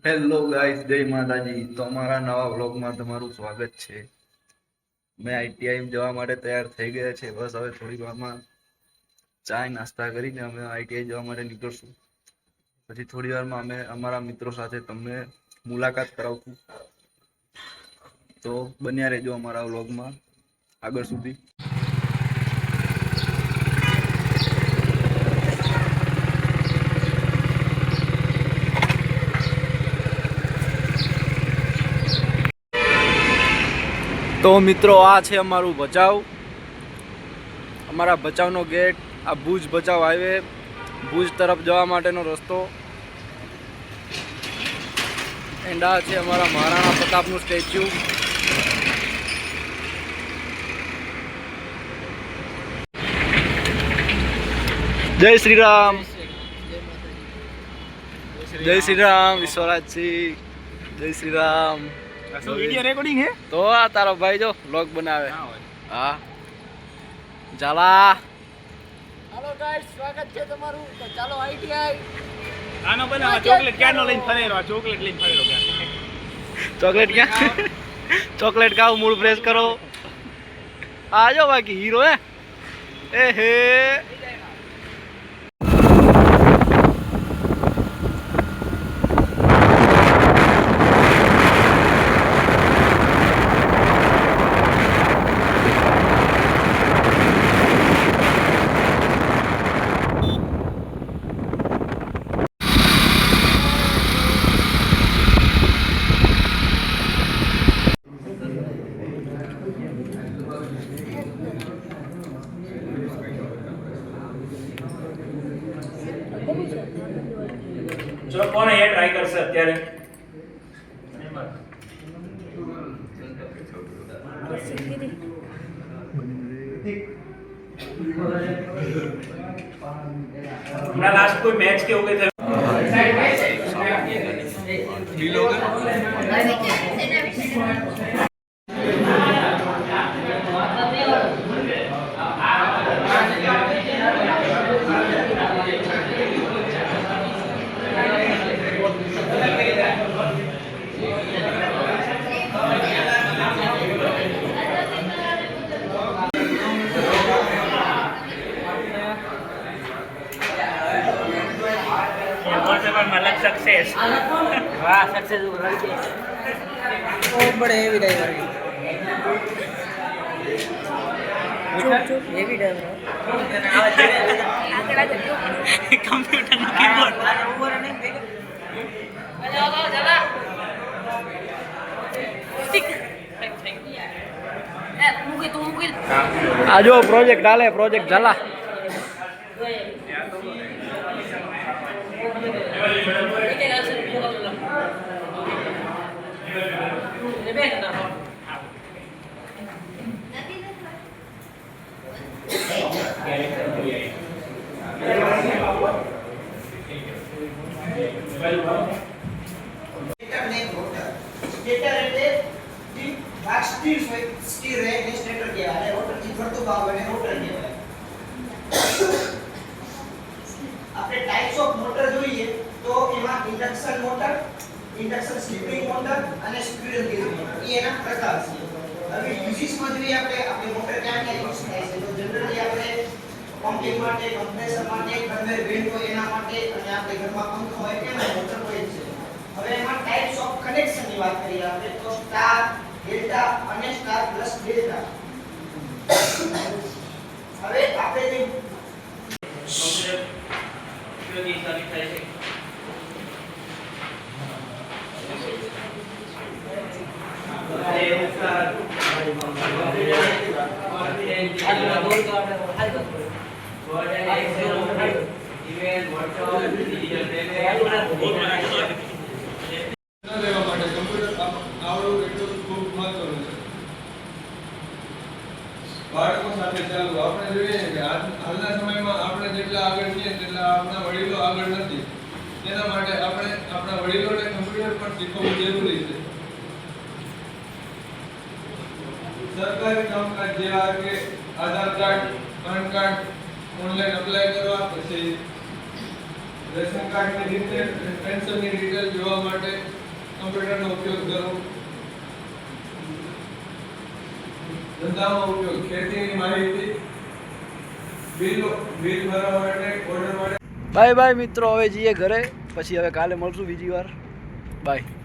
Hello guys, જય માતાજી. તો અમારા નવા વ્લોગમાં તમારું સ્વાગત છે. મેં આઈટીઆઈ જવા માટે તૈયાર થઈ ગયા છે. બસ હવે થોડી વારમાં ચાય નાસ્તા કરીને અમે આઈટીઆઈ જવા માટે નીકળશું. પછી થોડી વારમાં અમે અમારા મિત્રો સાથે તમને મુલાકાત કરાવશું. તો બન્યા રહેજો અમારા વ્લોગમાં આગળ સુધી. તો મિત્રો, આ છે અમારું ભચાઉ. અમારા ભચાઉનો ગેટ. આ ભુજ ભચાઉ હાઈવે, ભુજ તરફ જવા માટેનો રસ્તો. એન્ડ આ છે અમારા મહારાણા પ્રતાપનું સ્ટેચ્યુ. જય શ્રી રામ, જય શ્રી રામ વિશ્વરાજસિંહ, જય શ્રી રામ. વિડિયો રેકોર્ડિંગ હે તો આ તારો ભાઈ જો વ્લોગ બનાવે. હા ચાલા. હાલો ગાઈસ, સ્વાગત છે તમારું. તો ચાલો આઈટીઆઈ. આનો બનાવા ચોકલેટ ક્યાંનો લઈને ફરેરો, આ ચોકલેટ લઈને ફરેરો ક્યાં? ચોકલેટ ક્યાં? ચોકલેટ ખાવ, મૂડ ફ્રેશ કરો. આજો બાકી હીરો હે. એ હે ચલો કોણ એ ટ્રાય કરશે અત્યારે? હમણાં લાસ્ટ કોઈ મેચ કે એવું કઈ થયું? मतलब सक्सेस। वाह, सक्सेस लड़के बहुत बड़े हेवी ड्राइवर है। चुप हेवी ड्राइवर कंप्यूटर નો કીબોર્ડ ऊपर नहीं देखो આજો પ્રોજેક્ટ હાલે, પ્રોજેક્ટ ઝાલા. આપણે ટાઇપ્સ ઓફ મોટર જોઈએ તો એમાં induction motor, induction sleeping motor અને સ્ક્વિરલ કેજ મોટર એ એના પ્રકાર છે. હવે યુઝિસમાં જોઈએ આપણે મોટર ક્યાં ક્યાં યુઝ થાય છે તો જનરલી આપણે પમ્પિંગ માટે, કમ્પ્રેસર માટે, કન્વેયર બેલ્ટ હોય એના માટે અને આપણે ઘરમાં પંખો હોય એમાં મોટર હોય છે. હવે એમાં ટાઇપ્સ ઓફ કનેક્શનની વાત કરીએ આપણે તો સ્ટાર, ડેલ્ટા અને સ્ટાર પ્લસ ડેલ્ટા. હવે આપણે જે ઉપયોગી સાબિત થાય છે. બાળકો સાથે ચાલવું આપણે જોઈએ કે હાલના સમયમાં આપણે જેટલા આગળ છીએ તેટલા આપણા વડીલો આગળ નથી. તેના માટે આપણે આપણા વડીલોને કમ્પ્યુટર પણ શીખવવું જરૂરી છે. સરકારી કામકાજ જેવા કે Aadhaar card, PAN card online apply કરવા, પછી રેશન કાર્ડની ડિટેલ, પેન્શનની ડિટેલ જોવા માટે કમ્પ્યુટરનો ઉપયોગ કરવો. ધંધામાં ઉપયોગ, ખેતીની માહિતી, બિલ ભરવા માટે, ઓર્ડર માટે. બાય બાય મિત્રો, હવે જઈએ ઘરે, પછી હવે કાલે મળશું બીજી વાર. બાય.